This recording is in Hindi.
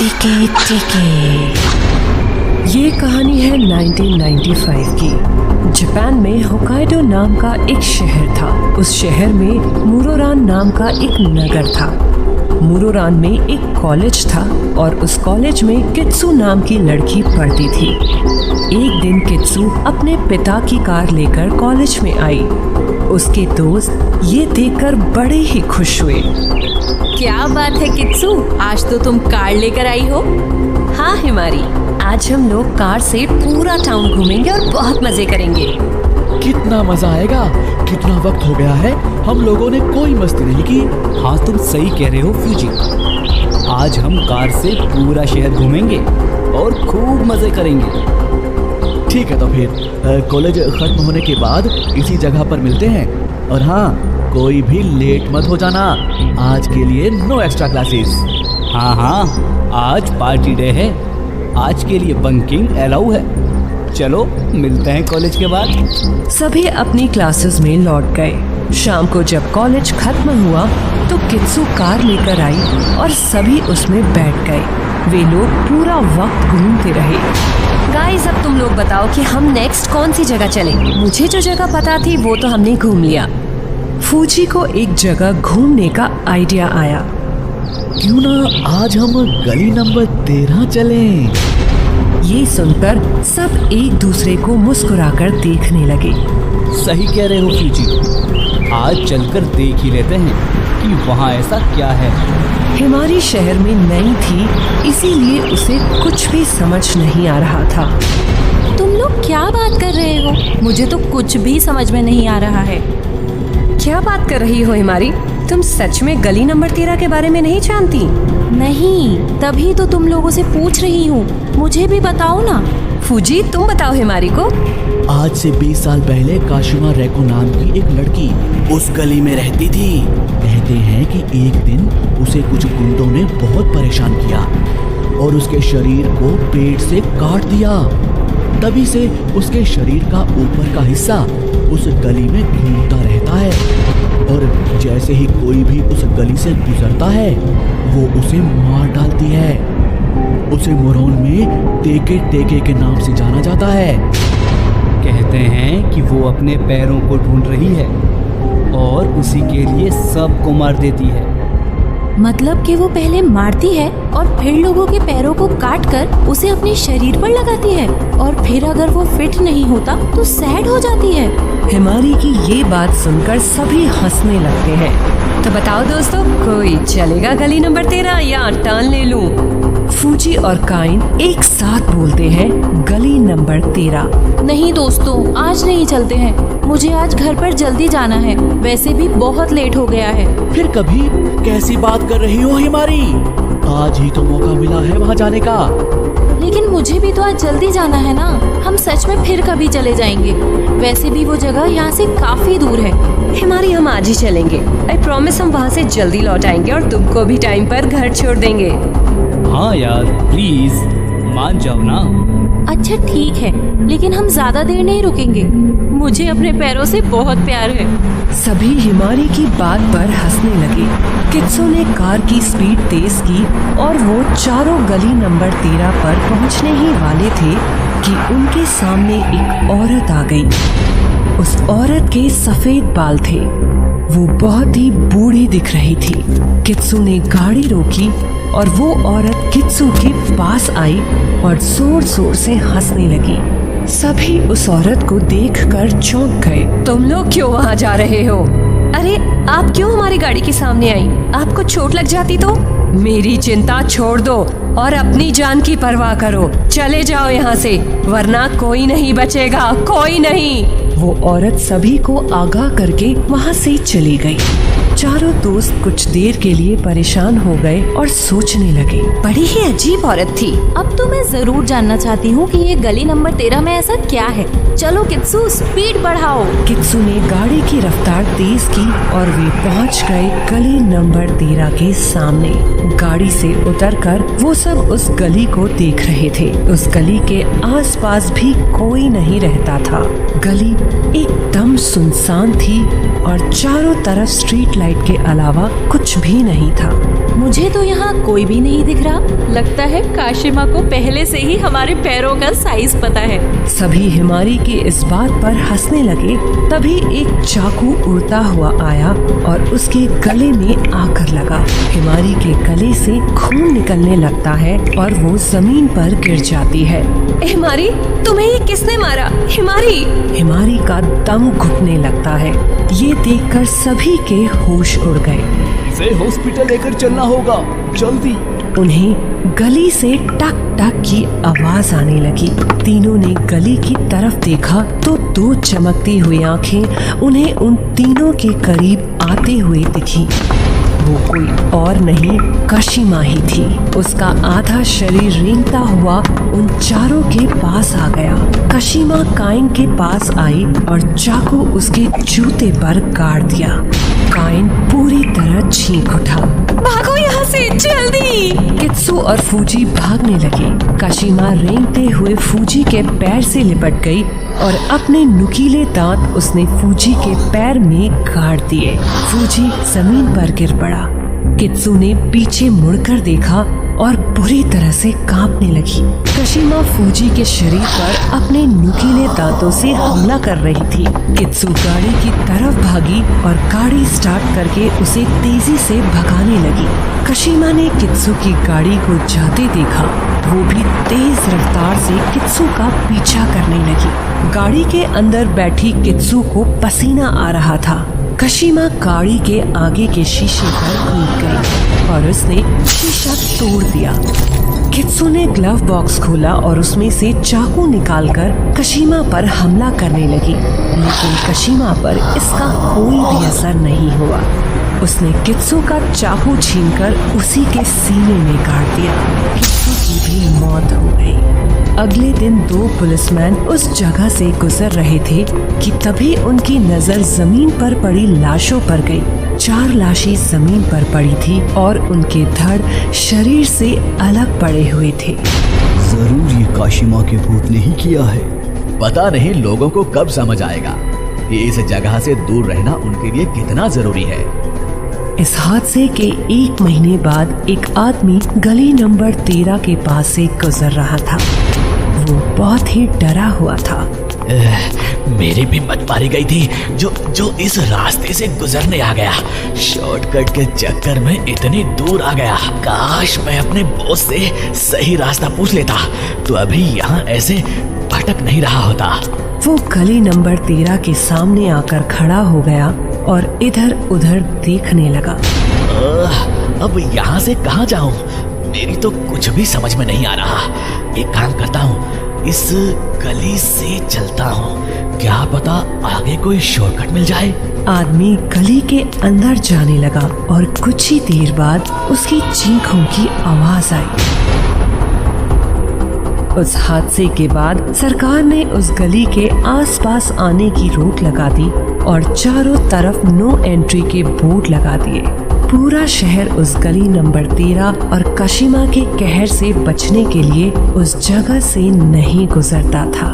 टिके टिके। ये कहानी है 1995 की। जापान में होकाइडो नाम का एक शहर था। उस शहर में मुरोरान नाम का एक नगर था। मुरोरान में एक कॉलेज था और उस कॉलेज में कित्सु नाम की लड़की पढ़ती थी। एक दिन कित्सु अपने पिता की कार लेकर कॉलेज में आई। उसके दोस्त ये देखकर बड़े ही खुश हुए। क्या बात है कित्सु, आज तो तुम कार लेकर आई हो। हाँ हिमारी, आज हम लोग कार से पूरा टाउन घूमेंगे और बहुत मजे करेंगे। कितना मजा आएगा। कितना वक्त हो गया है, हम लोगों ने कोई मस्ती नहीं की। हाँ तुम सही कह रहे हो फ्यूजी। आज हम कार से पूरा शहर घूमेंगे और खूब मजे करेंगे। ठीक है तो फिर कॉलेज खत्म होने के बाद इसी जगह पर मिलते हैं। और हाँ, कोई भी लेट मत हो जाना। आज के लिए नो एक्स्ट्रा क्लासेस। हाँ, आज पार्टी डे है। आज के लिए बंकिंग अलाउ है। चलो मिलते हैं कॉलेज के बाद। सभी अपनी क्लासेस में लौट गए। शाम को जब कॉलेज खत्म हुआ तो कित्सु कार लेकर आई और सभी उसमें बैठ गए। वे लोग पूरा वक्त घूमते रहे। गाइस, अब तुम लोग बताओ कि हम नेक्स्ट कौन सी जगह चलें? मुझे जो जगह पता थी वो तो हमने घूम लिया। फूजी को एक जगह घूमने का आइडिया आया। क्यों ना आज हम गली नंबर 13 चलें? ये सुनकर सब एक दूसरे को मुस्कुराकर देखने लगे। सही कह रहे हो फ्यूजी। आज चलकर देख ही लेते हैं कि वहाँ ऐसा क्या है। हिमारी शहर में नई थी, इसीलिए उसे कुछ भी समझ नहीं आ रहा था। तुम लोग क्या बात कर रहे हो? मुझे तो कुछ भी समझ में नहीं आ रहा है। क्या बात कर रही हो हिमारी? तुम सच में गली नंबर 13 के बारे में नहीं जानती? नहीं, तभी तो तुम लोगों से पूछ रही हूँ। मुझे भी बताओ ना। फूजी, तुम बताओ हिमारी को। आज से 20 साल पहले काशिमा रेको नाम की एक लड़की उस गली में रहती थी। कहते हैं कि एक दिन उसे कुछ गुंडों ने बहुत परेशान किया और उसके शरीर को पेट से काट दिया। तभी से उसके शरीर का ऊपर का हिस्सा उस गली में घूमता रहता है और जैसे ही कोई भी उस गली से गुजरता है वो उसे मार डालती है। उसे मोरोन में टेके टेके के नाम से जाना जाता है। कहते हैं कि वो अपने पैरों को ढूंढ रही है और उसी के लिए सबको मार देती है। मतलब कि वो पहले मारती है और फिर लोगों के पैरों को काट कर उसे अपने शरीर पर लगाती है और फिर अगर वो फिट नहीं होता तो सैड हो जाती है। हिमारी की ये बात सुनकर सभी हंसने लगते हैं। तो बताओ दोस्तों, कोई चलेगा गली नंबर 13 या टर्न ले लूं? फूजी और काइन एक साथ बोलते हैं गली नंबर 13। नहीं दोस्तों, आज नहीं चलते हैं। मुझे आज घर पर जल्दी जाना है। वैसे भी बहुत लेट हो गया है। फिर कभी कैसी बात कर रही हो हिमारी? आज ही तो मौका मिला है वहाँ जाने का। लेकिन मुझे भी तो आज जल्दी जाना है ना। हम सच में फिर कभी चले जाएंगे। वैसे भी वो जगह यहाँ से काफी दूर है। हिमारी, हम आज ही चलेंगे। आई प्रॉमिस, हम वहाँ से जल्दी लौट आएंगे और तुमको भी टाइम पर घर छोड़ देंगे। हाँ यार, प्लीज मान जाओ ना। अच्छा ठीक है, लेकिन हम ज्यादा देर नहीं रुकेंगे। मुझे अपने पैरों से बहुत प्यार है। सभी हिमारी की बात पर हंसने लगे। कित्सु ने कार की स्पीड तेज की और वो चारों गली नंबर 13 पर पहुंचने ही वाले थे कि उनके सामने एक औरत आ गई। उस औरत के सफेद बाल थे। वो बहुत ही बूढ़ी दिख रही थी। कित्सु ने गाड़ी रोकी और वो औरत कित्सु के पास आई और जोर जोर से हंसने लगी। सभी उस औरत को देखकर चौंक गए। तुम लोग क्यों वहाँ जा रहे हो? अरे, आप क्यों हमारी गाड़ी के सामने आई? आपको चोट लग जाती तो? मेरी चिंता छोड़ दो और अपनी जान की परवाह करो। चले जाओ यहाँ से, वरना कोई नहीं बचेगा, कोई नहीं। वो औरत सभी को आगाह करके वहाँ से चली गई। चारों दोस्त कुछ देर के लिए परेशान हो गए और सोचने लगे। बड़ी ही अजीब औरत थी। अब तो मैं जरूर जानना चाहती हूँ कि ये गली नंबर 13 में ऐसा क्या है। चलो कित्सु, स्पीड बढ़ाओ। कित्सु ने गाड़ी की रफ्तार तेज की और वे पहुँच गए गली नंबर 13 के सामने। गाड़ी से उतरकर वो सब उस गली को देख रहे थे। उस गली के आसपास भी कोई नहीं रहता था। गली एकदम सुनसान थी और चारों तरफ स्ट्रीट लाइट के अलावा कुछ भी नहीं था। मुझे तो यहाँ कोई भी नहीं दिख रहा। लगता है काशिमा को पहले से ही हमारे पैरों का साइज पता है। सभी हिमारी की इस बात पर हंसने लगे। तभी एक चाकू उड़ता हुआ आया और उसके गले में आकर लगा। हिमारी के गले से खून निकलने लगता है और वो जमीन पर गिर जाती है। हिमारी, तुम्हें ये किसने मारा? हिमारी! हिमारी का दम घुटने लगता है। ये देखकर सभी के होश उड़ गए। इसे हॉस्पिटल लेकर चलना होगा, जल्दी। उन्हें गली से टक टक की आवाज आने लगी। तीनों ने गली की तरफ देखा तो दो चमकती हुई आंखें उन्हें उन तीनों के करीब आते हुए दिखी। वो कोई और नहीं, काशिमा ही थी। उसका आधा शरीर रेंगता हुआ उन चारों के पास आ गया। काशिमा काइन के पास आई और चाकू उसके जूते पर गाड़ दिया। काइन पूरी तरह चीख उठा। भागो यहाँ से, जल्दी! कित्सू और फूजी भागने लगे। काशिमा रेंगते हुए फूजी के पैर से लिपट गई और अपने नुकीले दांत उसने फूजी के पैर में गाड़ दिए। फूजी जमीन पर गिर पड़ा। कित्सू ने पीछे मुड़कर देखा और बुरी तरह से कांपने लगी। काशिमा फूजी के शरीर पर अपने नुकीले दांतों से हमला कर रही थी। कित्सू गाड़ी की तरफ भागी और गाड़ी स्टार्ट करके उसे तेजी से भगाने लगी। काशिमा ने कित्सू की गाड़ी को जाते देखा। वो भी तेज रफ्तार से कित्सू का पीछा करने लगी। गाड़ी के अंदर बैठी कित्सू को पसीना आ रहा था। काशिमा गाड़ी के आगे के शीशे पर कूद गई और उसने शीशा तोड़ दिया। कित्सू ने ग्लव बॉक्स खोला और उसमें से चाकू निकालकर काशिमा पर हमला करने लगी, लेकिन काशिमा पर इसका कोई भी असर नहीं हुआ। उसने कित्सू का चाकू छीनकर उसी के सीने में काट दिया। कित्सू की भी मौत हो गई। अगले दिन दो पुलिसमैन उस जगह से गुजर रहे थे कि तभी उनकी नजर जमीन पर पड़ी लाशों पर गई। 4 लाशें जमीन पर पड़ी थी और उनके धड़ शरीर से अलग पड़े हुए थे। जरूर ये काशिमा के भूत ने ही किया है। पता नहीं लोगों को कब समझ आएगा कि इस जगह से दूर रहना उनके लिए कितना जरूरी है। इस हादसे के 1 महीने बाद एक आदमी गली नंबर 13 के पास से गुजर रहा था। वो बहुत ही डरा हुआ था। मेरी भी मत मारी गई थी जो इस रास्ते से गुजरने आ गया। शॉर्टकट के चक्कर में इतनी दूर आ गया। काश मैं अपने बॉस से सही रास्ता पूछ लेता तो अभी यहाँ ऐसे भटक नहीं रहा होता। वो गली नंबर 13 के सामने आकर खड़ा हो गया और इधर उधर देखने लगा। अब यहाँ से कहाँ जाऊँ? मेरी तो कुछ भी समझ में नहीं आ रहा। एक काम करता हूँ, इस गली से चलता हूँ, क्या पता आगे कोई शॉर्टकट मिल जाए। आदमी गली के अंदर जाने लगा और कुछ ही देर बाद उसकी चीखों की आवाज आई। उस हादसे के बाद सरकार ने उस गली के आसपास आने की रोक लगा दी और चारों तरफ नो एंट्री के बोर्ड लगा दिए। पूरा शहर उस गली नंबर 13 और काशिमा के कहर से बचने के लिए उस जगह से नहीं गुजरता था।